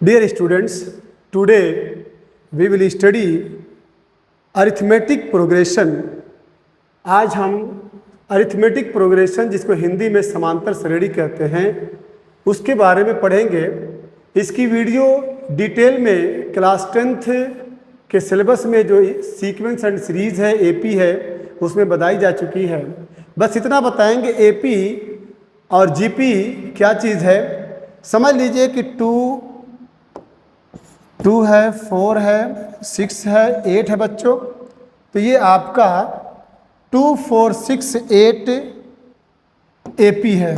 Dear students, today we will study arithmetic progression. आज हम arithmetic progression जिसको हिंदी में समांतर श्रेणी कहते हैं उसके बारे में पढ़ेंगे। इसकी वीडियो डिटेल में क्लास 10th के सिलेबस में जो सीक्वेंस एंड सीरीज है एपी है उसमें बताई जा चुकी है। बस इतना बताएंगे एपी और जीपी क्या चीज़ है। समझ लीजिए कि 2 है, 4 है, 6 है, 8 है बच्चों। तो ये आपका 2, 4, 6, 8 एपी है।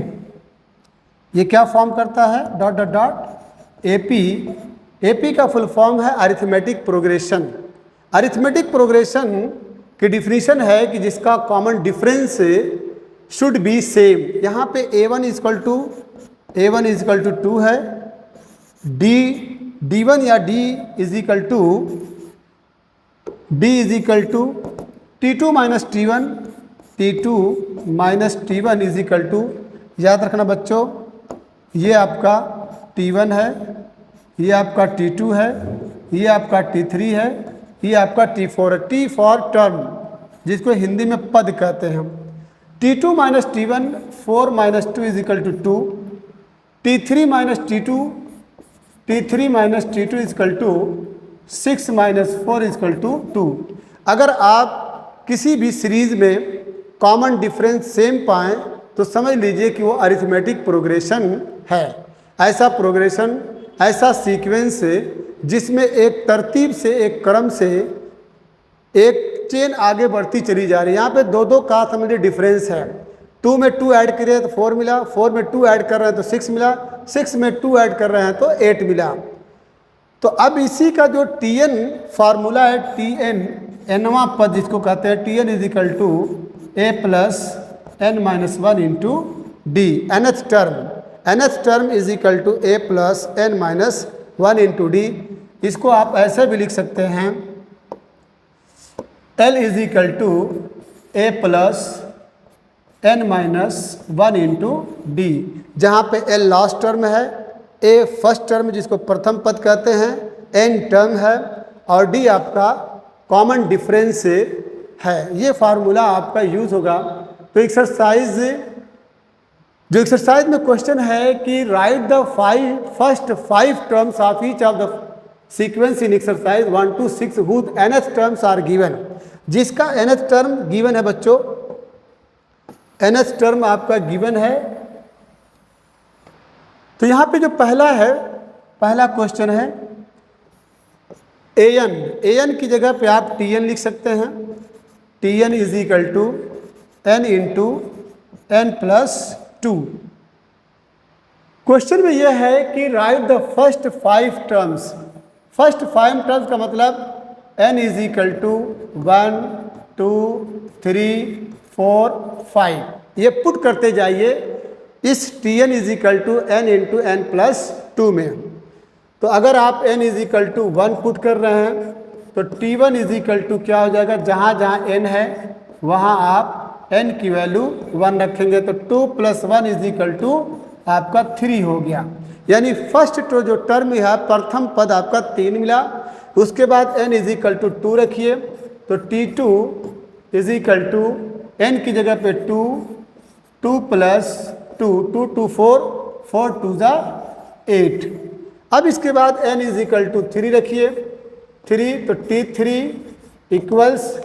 ये क्या फॉर्म करता है? Dot dot dot AP. AP का फुल फॉर्म है अरिथमेटिक प्रोग्रेशन। अरिथमेटिक प्रोग्रेशन की डिफिनीशन है कि जिसका common difference should be same. यहाँ पे a1 इजकल टू 2 है, d1 या d is equal to t2 minus t1 is equal to, याद रखना बच्चों, ये आपका t1 है, ये आपका t2 है, ये आपका t3 है, ये आपका t4 है। t फॉर टर्म जिसको हिंदी में पद कहते हैं हम। t2 minus t1 4 minus 2 is equal to 2, t3 minus t2 is equal to 6 minus 4 is equal to 2। अगर आप किसी भी सीरीज में कॉमन डिफरेंस सेम पाएँ तो समझ लीजिए कि वो अरिथमेटिक प्रोग्रेशन है। ऐसा प्रोग्रेशन, ऐसा सीक्वेंस जिसमें एक तरतीब से, एक क्रम से एक चेन आगे बढ़ती चली जा रही है। यहाँ पे दो का समझिए डिफरेंस है। 2 में 2 ऐड करिए तो 4 मिला, 4 में 2 ऐड कर रहे हैं तो 6 मिला, 6 में 2 ऐड कर रहे हैं तो 8 मिला। तो अब इसी का जो tn फार्मूला है, tn nवां पद जिसको कहते हैं, tn is equal to a plus n minus 1 into d. nth term is equal to a plus n minus 1 into d. इसको आप ऐसे भी लिख सकते हैं, l is equal to a plus n minus 1 into d, जहाँ पे l लास्ट टर्म है, a फर्स्ट टर्म जिसको प्रथम पद कहते हैं, n टर्म है और d आपका कॉमन डिफरेंस है। ये फार्मूला आपका यूज होगा। तो एक्सरसाइज में क्वेश्चन है कि write the first 5 terms of each of the sequence in exercise 1 to 6 whose nth terms are given. जिसका nth टर्म गिवन है बच्चों, nth टर्म आपका गिवन है। तो यहाँ पे जो पहला क्वेश्चन है an की जगह पे आप tn लिख सकते हैं। tn is equal to n into n plus 2। Question में यह है कि write the first 5 terms. First 5 terms का मतलब n इज इक्वल टू 1, 2, 3, 4, 5। ये पुट करते जाइए इस tn is equal to n into n plus 2 में। तो अगर आप n is equal to 1 put कर रहे हैं तो t1 इज इक्वल टू क्या हो जाएगा, जहाँ जहाँ n है वहाँ आप n की वैल्यू 1 रखेंगे तो 2 प्लस 1 इज इक्वल टू आपका 3 हो गया। यानी फर्स्ट जो टर्म है, प्रथम पद आपका 3 मिला। उसके बाद n इज इक्वल टू 2 रखिए तो t2 is equal to n की जगह पे 2 प्लस 2, 2 2 4, 4 2 8। अब इसके बाद n इज इक्वल टू 3 रखिए, 3 तो t3 इक्वल्स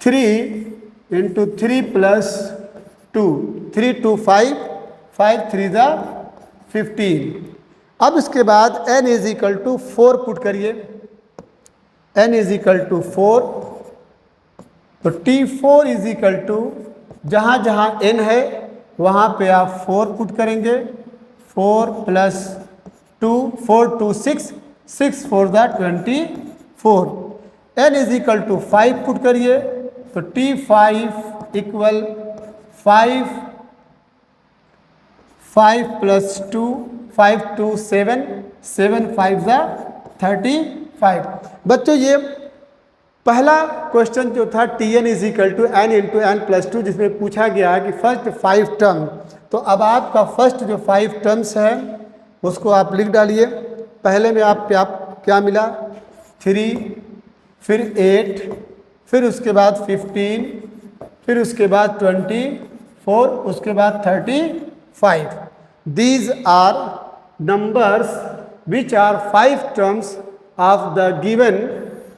3 इंटू 3 प्लस 2, 3 2 5, 5 3 15। अब इसके बाद n is equal to 4 put करिए, n इज इक्वल टू 4 तो t4 इज इक्वल टू जहाँ जहाँ n है वहाँ पे आप 4 पुट करेंगे। 4 plus 2, 4 2 6, 6 4 24। n is equal to 5 put करिए तो t5 इक्वल 5 प्लस 2, 5 2 7, 7 5 35। बच्चों ये पहला क्वेश्चन जो था tn is equal to n into n plus 2, जिसमें पूछा गया है कि फर्स्ट 5 टर्म। तो अब आपका फर्स्ट जो 5 टर्म्स है उसको आप लिख डालिए। पहले में आप क्या मिला 3, फिर 8, फिर उसके बाद 15, फिर उसके बाद 24, उसके बाद 35। These are numbers which are 5 terms of the given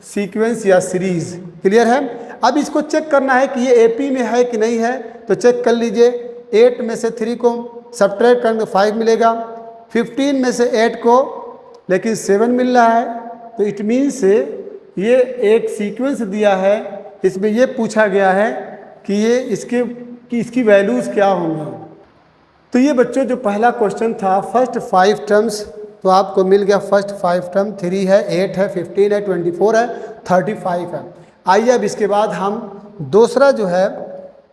sequence या सीरीज। क्लियर है। अब इसको चेक करना है कि ये एपी में है कि नहीं है, तो चेक कर लीजिए। 8 में से 3 को सब्ट्रैक्ट करेंगे 5 मिलेगा, 15 में से 8 को लेकिन 7 मिल रहा है, तो इट मीन्स ये एक सीक्वेंस दिया है, इसमें ये पूछा गया है कि इसकी वैल्यूज़ क्या होंगी। तो ये बच्चों जो पहला क्वेश्चन था फर्स्ट 5 टर्म्स, तो आपको मिल गया फर्स्ट 5 टर्म 3 है, 8 है, 15 है, 24 है, 35 है। आइए अब इसके बाद हम दूसरा जो है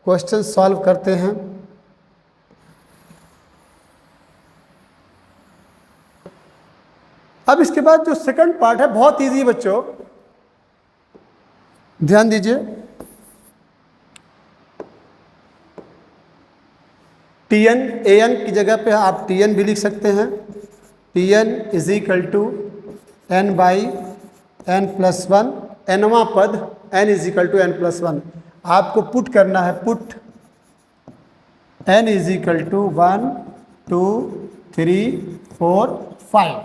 क्वेश्चन सॉल्व करते हैं। अब इसके बाद जो सेकंड पार्ट है बहुत इजी बच्चों, ध्यान दीजिए। Tn An की जगह पे आप Tn भी लिख सकते हैं। Tn is equal to n by n plus 1, nवां पद n is equal to n plus 1। आपको पुट करना है, put n is equal to 1 2 3 4 5।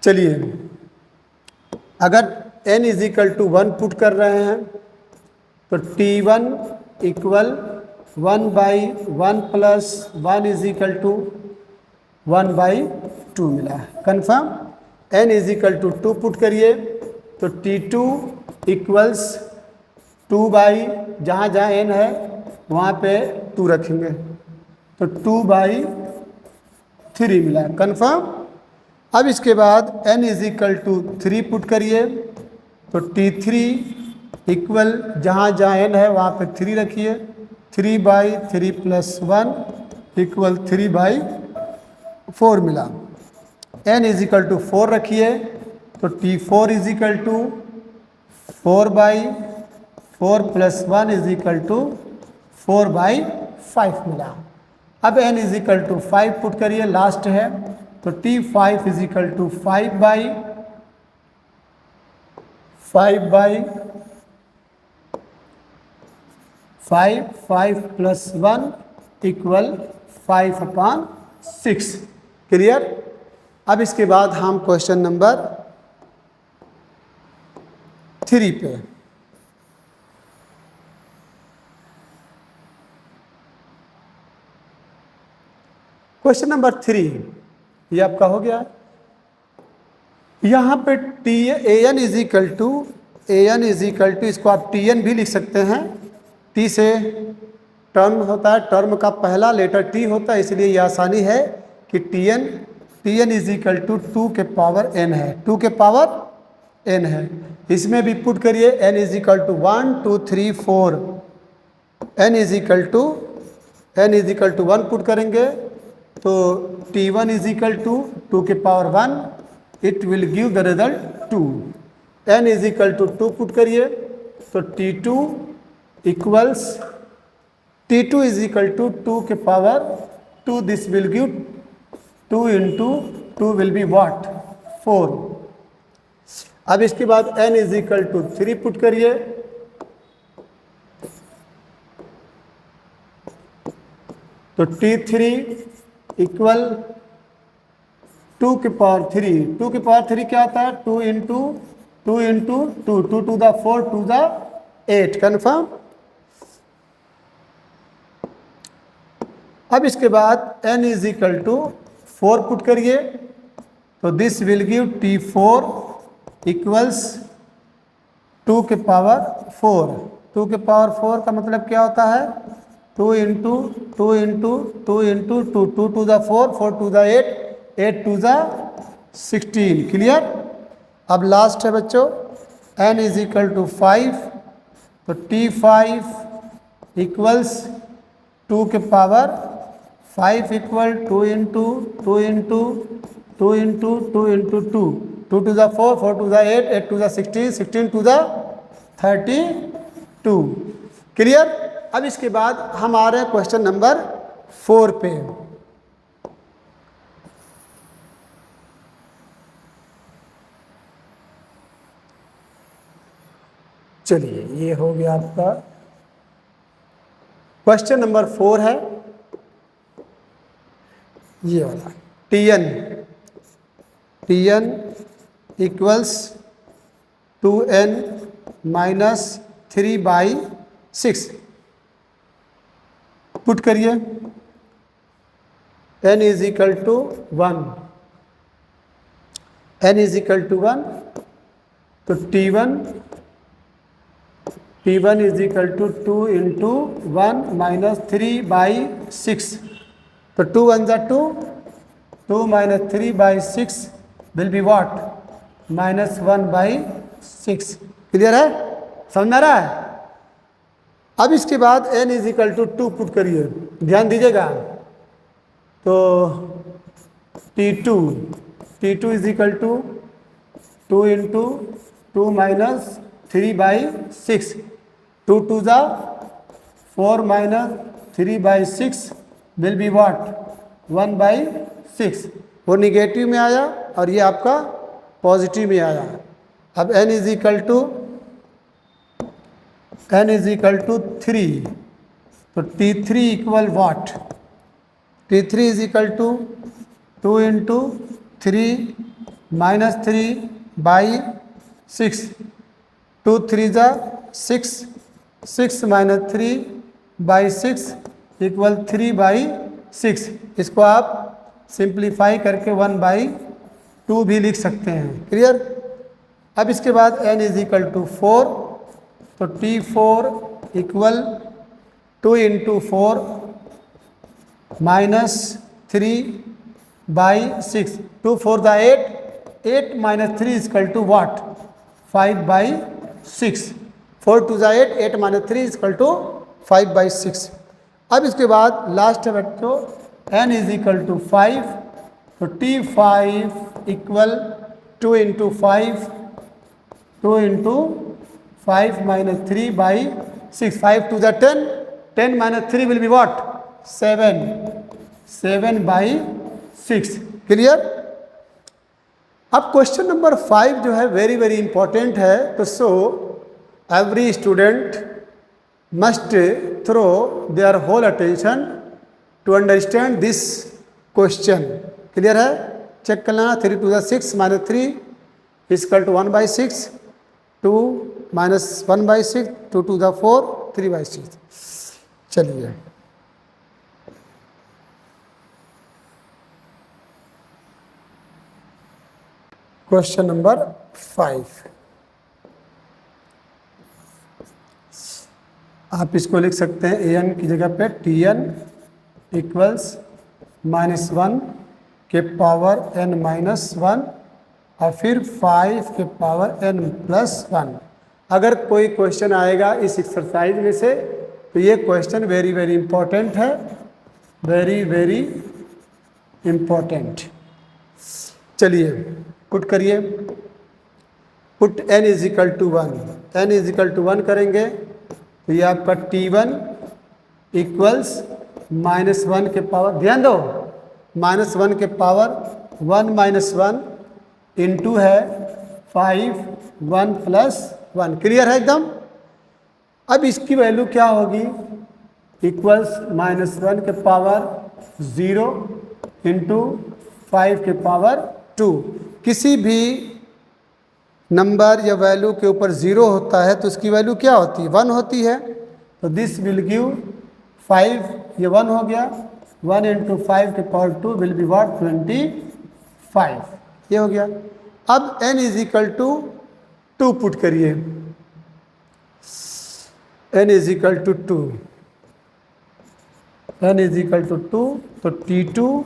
चलिए, अगर n is equal to 1 put कर रहे हैं तो T1 equal 1 by 1 plus 1 is equal to 1 by 2 मिला है। Confirm. n is equal to 2 put करिए तो T2 इक्वल्स 2 बाई जहाँ जहाँ n है वहाँ पे 2 रखेंगे तो 2 बाई 3 मिला है। कन्फर्म। अब इसके बाद n is equal to 3 put करिए तो T3 इक्वल जहाँ जहाँ n है वहाँ पे 3 रखिए, 3 बाई 3 प्लस 1 इक्वल 3 बाई 4 मिला। n इज इक्वल टू 4 रखिए तो T4 is equal to 4 by 4 plus 1 is equal to 4 by 5 मिला। अब n is equal to 5 put करिए, लास्ट है तो T5 is equal to 5 by 5 plus 1 equal 5/6। Clear. अब इसके बाद हम क्वेश्चन नंबर 3 पे। क्वेश्चन नंबर 3 ये आपका हो गया। यहाँ पे an इज इक्वल टू इसको आप Tn भी लिख सकते हैं। T से टर्म होता है, टर्म का पहला लेटर T होता है, इसलिए ये आसानी है कि Tn इज इक्वल टू 2 के पावर n है, 2 के पावर n है। इसमें भी पुट करिए n is equal to 1 2 3 4, n is equal to 1 put करेंगे तो T1 इज इक्वल टू 2 के power 1, it will give the result 2। n is equal to 2 put करिए तो T2 equals T2 is equal to 2 के power 2, this will give 2 into 2 will be what 4। अब इसके बाद n is equal to 3 put करिए तो T3 equal 2 के power 3, 2 के पावर 3 क्या होता है 2 into 2 into 2, 2 to the 4 to the 8। Confirm. अब इसके बाद n is equal to 4 put करिए तो this will give T4 equals 2 के पावर 4, 2 के पावर 4 का मतलब क्या होता है 2 into 2 into 2 into 2, 2 to the 4, 4 to the 8, 8 to the 16। Clear. अब लास्ट है बच्चों n इज इक्वल टू 5 तो T5 इक्वल्स 2 के power 5 equal 2 into 2 into 2 into 2 into 2, 2 to the 4, 4 to the 8, 8 to the 16, 16 to the 32। Clear. अब इसके बाद हम आ रहे हैं क्वेश्चन नंबर 4 पे। चलिए ये हो गया आपका। क्वेश्चन नंबर 4 है ये वाला, Tn equals 2n minus 3/6 put करिए। n is equal to 1, n is equal to 1, तो T1 is equal to 2 into 1 minus 3/6, तो 2 1 जा 2, 2 minus 3/6 will be what, -1/6। Clear है, समझ में आ रहा है? अब इसके बाद n is equal to 2 put करिए, ध्यान दीजिएगा। तो T2 is equal to 2 into 2 minus 3/6, 2 2 जा 4 माइनस 3/6 विल बी व्हाट, 1/6। वो निगेटिव में आया और ये आपका पॉजिटिव में आया। अब n इज इक्वल टू 3, तो T3 equal what, T3 is equal to 2 into 3 minus 3/6, 2 3 जा 6, 6 माइनस 3/6 इक्वल 3/6। इसको आप सिंप्लीफाई करके 1/2 भी लिख सकते हैं। क्लियर? अब इसके बाद n इज इक्वल टू 4, तो T4 equal 2 into 4 minus 3/6, 2 4 the 8, 8 minus 3 equal to what, 5/6, 4 2 the 8, 8 minus 3 equal to 5/6। अब इसके बाद लास्ट है बच्चों n इज इक्वल टू 5, तो T5 equal 2 into 5, 2 into 5 minus 3/6, 5 2 the 10, 10 minus 3 will be what, 7/6। Clear? अब question number 5 जो है very very important है। तो so every student must throw their whole attention to understand this question. Clear है? Check कर लेना। 3 2 6 minus 3 equal to 1/6, 2 minus 1/6, 2 2 4, 3/6। चलिए question number 5, आप इसको लिख सकते हैं an की जगह पे Tn इक्वल्स -1 के पावर n माइनस 1 और फिर 5 के पावर n प्लस 1। अगर कोई क्वेश्चन आएगा इस एक्सरसाइज में से तो ये क्वेश्चन वेरी वेरी इंपॉर्टेंट है, वेरी वेरी इंपॉर्टेंट। चलिए पुट करिए। Put n is equal to 1, n is equal to 1 करेंगे तो ये आपका T1 इक्वल्स -1 के पावर, ध्यान दो, -1 के पावर 1 माइनस 1 इंटू है 5, 1 प्लस 1। क्लियर है एकदम? अब इसकी वैल्यू क्या होगी, इक्वल्स -1 के पावर 0 इंटू 5 के पावर 2। किसी भी नंबर या वैल्यू के ऊपर 0 होता है तो उसकी वैल्यू क्या होती है, 1 होती है। तो दिस विल गिव 5, ये 1 हो गया, 1 इंटू 5 के पावर 2 विल बी व्हाट, 25। ये हो गया। अब n is equal to 2 put करिए, n is equal to 2, n is equal to 2, तो T2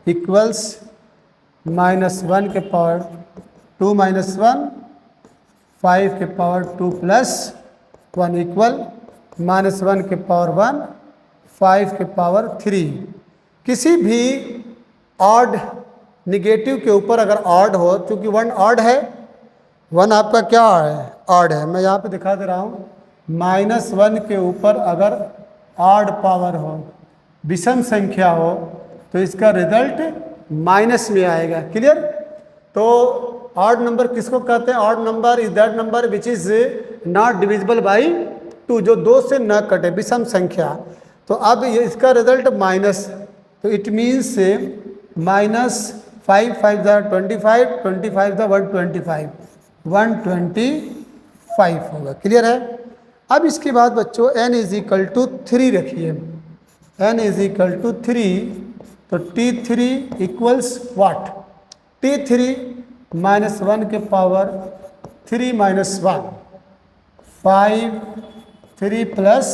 इक्वल्स -1 के पावर 2 माइनस 1, 5 के पावर 2 प्लस 1 इक्वल -1 के पावर 1, 5 के पावर 3। किसी भी ऑड निगेटिव के ऊपर अगर ऑड हो, क्योंकि 1 ऑड है, 1 आपका क्या है, ऑड है। मैं यहाँ पे दिखा दे रहा हूँ, -1 के ऊपर अगर ऑड पावर हो, विषम संख्या हो, तो इसका रिजल्ट माइनस में आएगा। क्लियर? तो ऑड नंबर किसको कहते हैं? Odd number is that number which is not divisible by 2, जो 2 से न कटे, विषम संख्या। तो अब ये इसका रिजल्ट माइनस, तो इट मीन्स से माइनस 5 5 ज़ा 25, 25 ज़ा 125, 125 होगा। क्लियर है। अब इसके बाद बच्चों n इज इक्वल टू 3 रखिए, n इज इक्वल टू 3, तो T3 इक्वल्स वाट, T3 माइनस 1 के पावर 3 माइनस 1, 5, 3 प्लस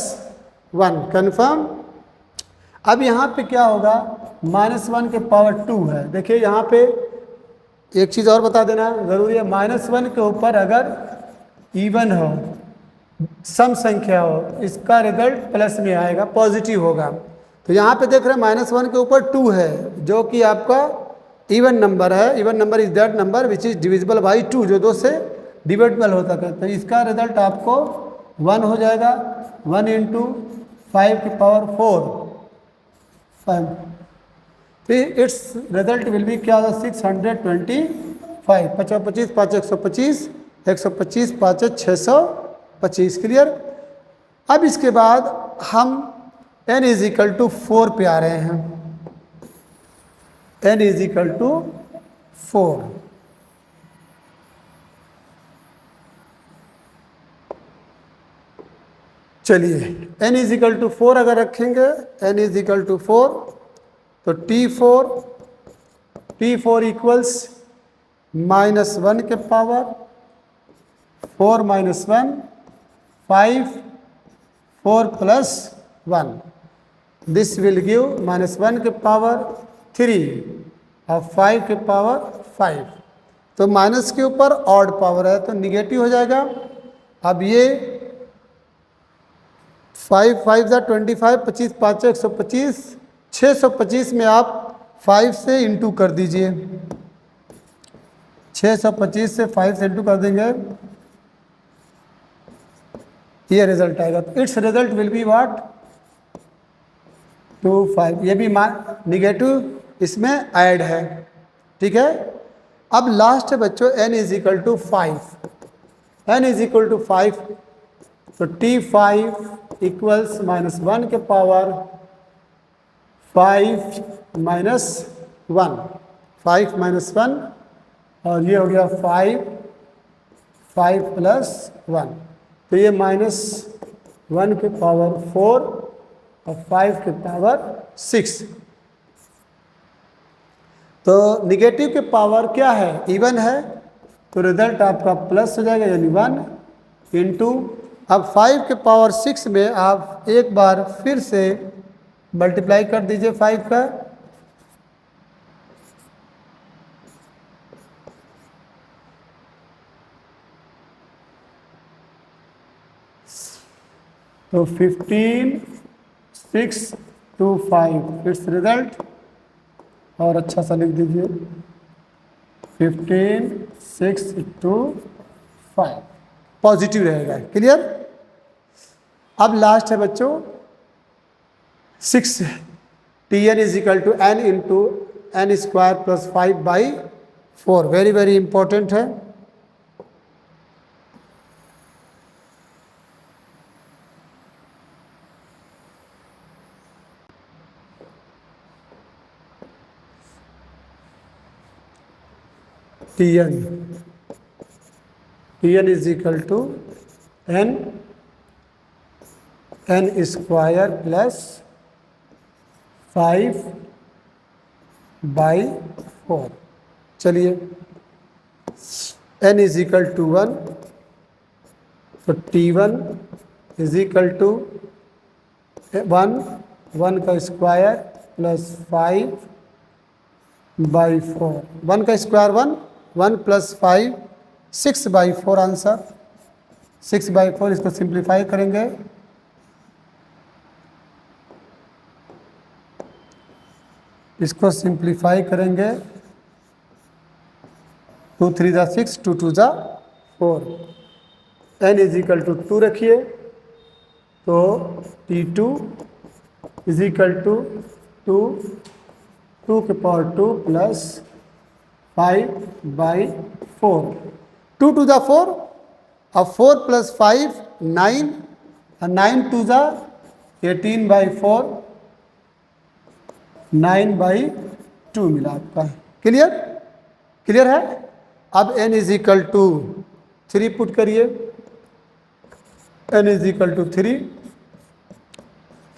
1, कन्फर्म। अब यहाँ पे क्या होगा, माइनस 1 के पावर 2 है। देखिए यहाँ पे एक चीज़ और बता देना ज़रूरी है, माइनस 1 के ऊपर अगर इवन हो, सम संख्या हो, इसका रिजल्ट प्लस में आएगा, पॉजिटिव होगा। तो यहाँ पे देख रहे हैं माइनस 1 के ऊपर 2 है, जो कि आपका इवन नंबर है। Even number is that number which is divisible by 2, जो 2 से डिविजिबल होता है। तो इसका रिजल्ट आपको 1 हो जाएगा, 1 इंटू 5 की पावर 4, 5। तो इट्स रिजल्ट विल बी क्या होगा, 625, 5 25 5 125, 125 5 625। क्लियर। अब इसके बाद हम n इज इक्वल टू 4 पे आ रहे हैं, n इज इक्वल टू 4। चलिए n इज इक्वल टू 4 अगर रखेंगे, n इज इक्वल टू 4, तो T4 इक्वल्स माइनस 1 के power 4 minus 1, 5, 4 plus 1, this will give minus 1 के पावर 3 और 5 के पावर 5। तो माइनस के ऊपर ऑड पावर है तो निगेटिव हो जाएगा। अब ये 5 5 ज़ा 25, 25 5 125, 625 में आप 5 से इंटू कर दीजिए, 625 से 5 से इंटू कर देंगे, ये रिजल्ट आएगा। तो it's result will be what, 2 5। ये भी निगेटिव इसमें ऐड है, ठीक है। अब लास्ट है बच्चों n is equal to 5, n is equal to 5, तो T5 इक्वल्स माइनस 1 के पावर 5 माइनस 1, 5 माइनस 1, और ये हो गया 5, 5 प्लस 1, तो ये माइनस 1 के पावर 4 और 5 के पावर 6। तो निगेटिव के पावर क्या है, इवन है, तो रिजल्ट आपका प्लस हो जाएगा, यानी 1 इंटू, अब 5 के पावर 6 में आप एक बार फिर से मल्टीप्लाई कर दीजिए 5 का, तो 15, 6 2 5 इट्स रिजल्ट, और अच्छा सा लिख दीजिए 15 6 2 5, पॉजिटिव रहेगा। क्लियर। अब लास्ट है बच्चों 6, Tn is equal to n into n square plus 5/4, very very important है। Tn is equal to n square plus 5/4। चलिए n इज इक्वल टू 1, तो T1 इज इक्वल टू 1 का स्क्वायर प्लस 5/4, 1 का square 1 plus 5, 6/4 answer, 6/4। इसको simplify करेंगे, इसको simplify करेंगे, 2 3 ज़ा 6, 2 2 ज़ा 4, n इज इक्वल टू 2 रखिए, तो T2 इज इक्वल टू 2 के पावर 2 प्लस 5/4, 2 2 ज़ा 4, अब 4 + 5 9, 9 2 ज़ा 18/4, 9/2 मिला आपका। क्लियर? क्लियर है? अब n = 3 पुट करिए, n = 3,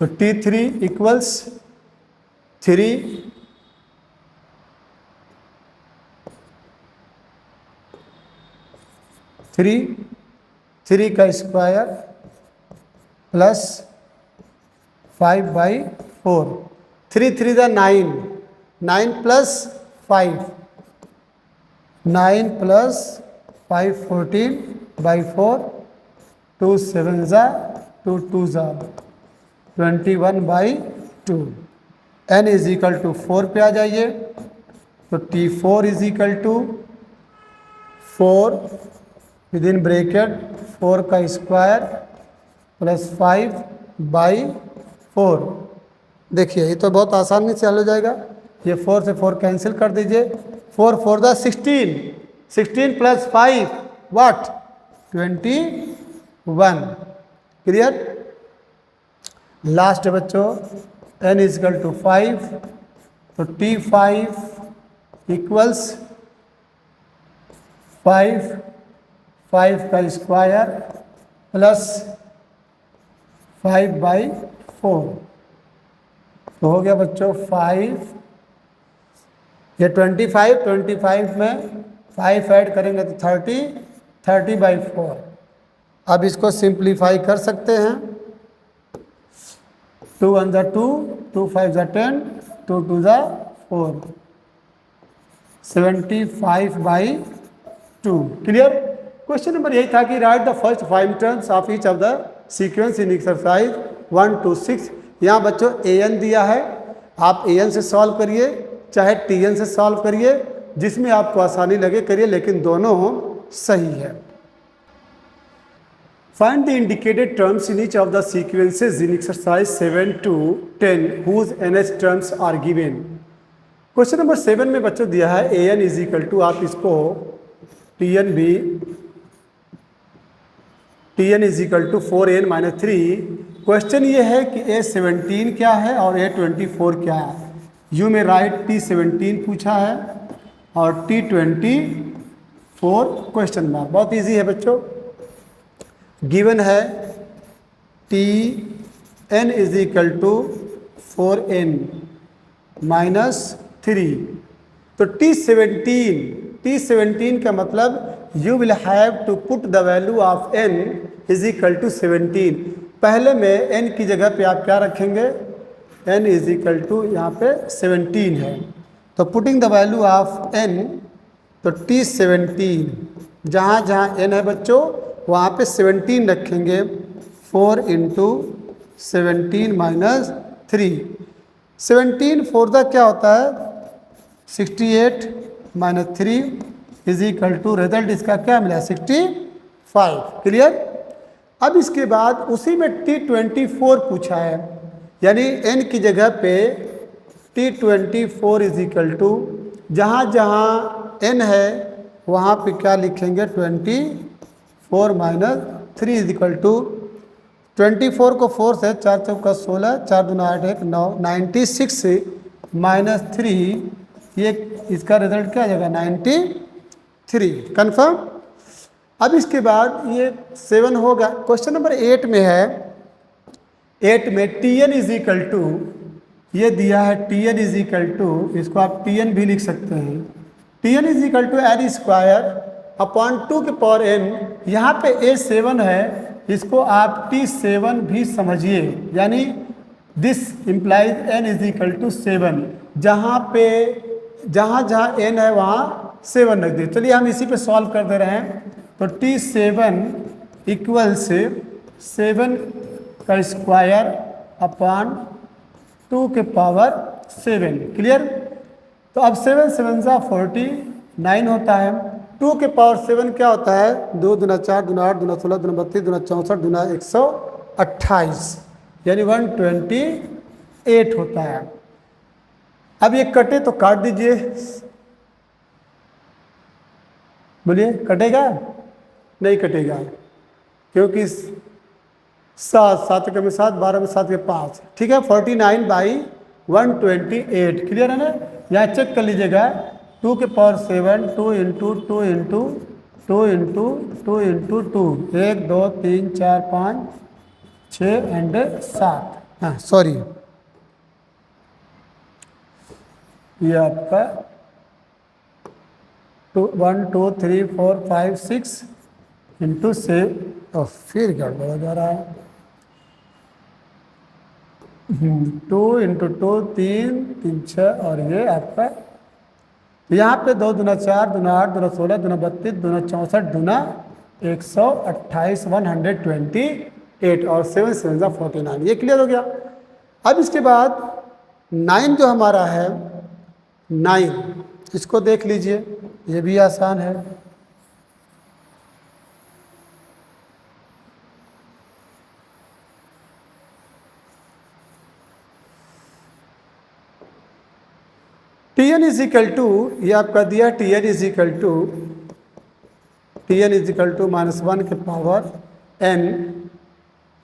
तो T3 = 3 3 का स्क्वायर प्लस 5/4, 3 3 ज़ा 9, 9 + 5, 9 + 5 14/4, 2 7 ज़ा 2 2 ज़ा 21/2। n = 4 पे आ जाइए, तो T4 = 4 विदिन ब्रैकेट 4 का स्क्वायर प्लस 5/4। देखिए ये तो बहुत आसानी से हल हो जाएगा। ये 4 से 4 कैंसिल कर दीजिए, 4 4 ज़ा 16, 16 + 5 व्हाट 21। क्लियर? लास्ट बच्चों n = 5, तो T5 = 5 का स्क्वायर प्लस 5/4, तो हो गया बच्चों 5, ये 25 में 5 ऐड करेंगे तो 30/4। अब इसको सिंप्लीफाई कर सकते हैं, 2 1 ज़ा 2, 2 5 ज़ा 10, 2 2 ज़ा 4, 75/2। क्लियर? क्वेश्चन नंबर यही था कि write the first 5 terms of each of the sequence in exercise 1 to 6। यहाँ बच्चों an दिया है, आप an से सॉल्व करिए चाहे tn से सॉल्व करिए, जिसमें आपको आसानी लगे करिए, लेकिन दोनों सही है। Find the indicated terms in each of the sequences in exercise 7 to 10 whose ns terms are given. Question number 7 में बच्चों दिया है an = आप इसको tn = 4n - 3। क्वेश्चन ये है कि A17 क्या है और A24 क्या है। यू में राइट T17 पूछा है और T24 क्वेश्चन मार्क। बहुत इजी है बच्चों, गिवन है Tn = 4n - 3, तो T17 का मतलब you will have to put the value of n = 17। पहले में n की जगह पे आप क्या रखेंगे, n = यहाँ पे 17 है, तो putting the value of n, तो T17 जहाँ जहाँ n है बच्चों वहाँ पे 17 रखेंगे, 4 × 17 - 3, 17 4 दा क्या होता है 68 - 3 = रिजल्ट इसका क्या मिला 65। क्लियर? अब इसके बाद उसी में T24 पूछा है, यानी n की जगह पे T24 = जहाँ जहाँ n है वहाँ पे क्या लिखेंगे 24 - 3 = 24 को 4 से 4 चौका 16, 4 दूना 8 1 9, 96 - 3, ये इसका रिजल्ट क्या आ जाएगा 93। कन्फर्म? अब इसके बाद ये 7 होगा। क्वेश्चन नंबर 8 में है, 8 में Tn = ये दिया है Tn = इसको आप Tn भी लिख सकते हैं, Tn = n²/2n। यहाँ पे A7 है, इसको आप T7 भी समझिए, यानी दिस इम्प्लाइज n = 7। जहाँ जहाँ n है वहाँ 7 रख दिए। चलिए हम इसी पे सॉल्व कर दे रहे हैं, तो T7 = 7 का स्क्वायर अपॉन 2⁻7। क्लियर? तो अब 7 7 ज़ा 49 होता है, 2⁻7 क्या होता है 2 दूना 4 दूना 8 दूना 16 दूना 32 दूना 64 दूना 128, यानी 128 होता है। अब ये कटे तो काट दीजिए, बोलिए कटेगा नहीं कटेगा, क्योंकि 7 में 7, 12 में 7 के 5, ठीक है। 49/128, क्लियर है ना। यहाँ चेक कर लीजिएगा, 2 के power 7, 2 into 2 into 2 into 2 into 2, 1 2 3 4 5 6 and 7, हाँ सॉरी, ये आपका 1 2 3 4 5 6 इंटू 6, और फिर गड़बड़ हो जा रहा है, 2 इंटू 2 3 3 6, और ये आपका यहाँ पे 2 दूना 4, दूना 8, दूना 16, दूना 32, दूना 64, दूना 128, 128, और 7 7 49, ये क्लियर हो गया। अब इसके बाद 9 जो हमारा है, 9 इसको देख लीजिए, ये भी आसान है। Tn इज इक्वल टू, ये आपका दिया Tn इज इक्वल टू -1 के पावर n,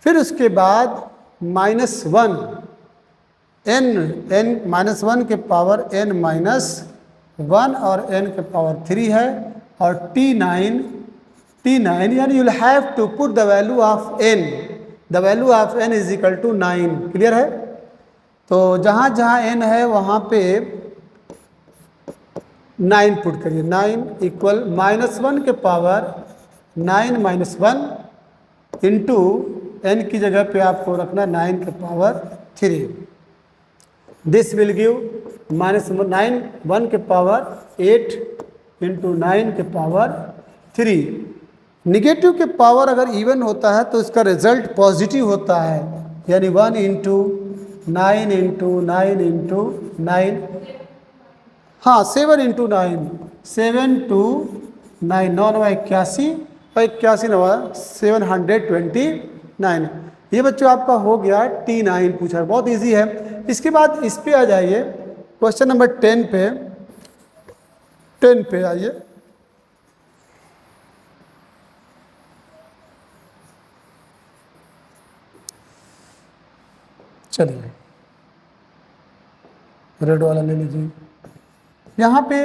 फिर उसके बाद -1 n -1 के पावर n -1 और n के पावर 3 है, और T9 यानी you will have to put the value of n, the value of n is equal to 9, clear है। तो जहाँ जहाँ n है वहाँ पे 9 पुट करिए, 9 इक्वल -1 के पावर 9 -1 इंटू n की जगह पे आपको रखना 9 के पावर 3, दिस विल गिव -9 1 के पावर 8 इंटू 9 के पावर 3। निगेटिव के पावर अगर इवन होता है तो इसका रिजल्ट पॉजिटिव होता है, यानी 1 इंटू 9 इंटू 9 इंटू 9, हाँ 7 इंटू 9, 7 2 9, 9 9 81, और 81 9 729। ये बच्चों आपका हो गया T9 पूछा है, बहुत इजी है। इसके बाद इस पे आ जाइए, क्वेश्चन नंबर 10 पे आइए। चलिए रेड वाला ले लीजिए। यहाँ पे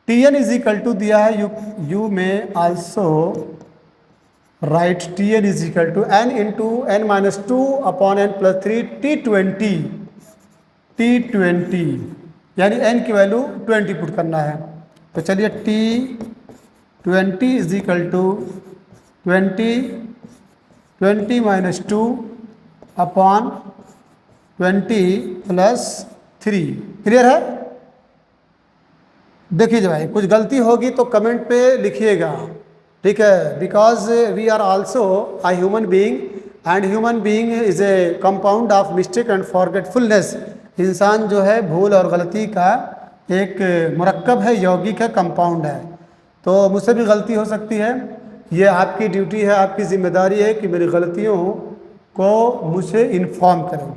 Tn इज इक्वल टू दिया है, you may also write Tn is equal to n into n -2 upon n + 3 T20, यानी n की वैल्यू 20 पुट करना है। तो चलिए T20 is equal to 20 -2 upon 20 + 3, clear है। देखिए भाई, कुछ गलती होगी तो कमेंट पे लिखिएगा, ठीक है, because we are also a human being, and human being is a compound of mistake and forgetfulness. इंसान जो है भूल और गलती का एक मुरक्कब है, यौगिक है, कंपाउंड है। तो मुझसे भी गलती हो सकती है, ये आपकी ड्यूटी है, आपकी जिम्मेदारी है कि मेरी गलतियों को मुझे इन्फॉर्म करें।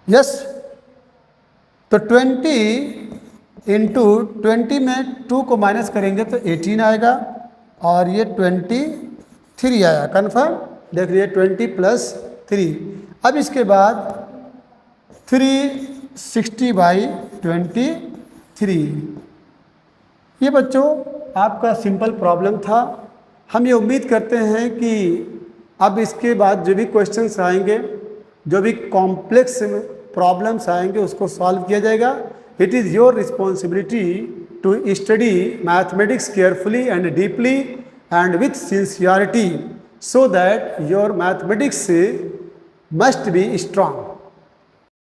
यस, तो 20 इंटू 20 में 2 को माइनस करेंगे तो 18 आएगा, और ये 23 आया, कन्फर्म। देख लीजिए 20 + 3। अब इसके बाद 360/23। ये बच्चों आपका सिंपल प्रॉब्लम था। हम ये उम्मीद करते हैं कि अब इसके बाद जो भी क्वेश्चंस आएंगे, जो भी कॉम्प्लेक्स प्रॉब्लम्स आएंगे, उसको सॉल्व किया जाएगा। It is your responsibility to study mathematics carefully and deeply and with sincerity, so that your mathematics must be strong.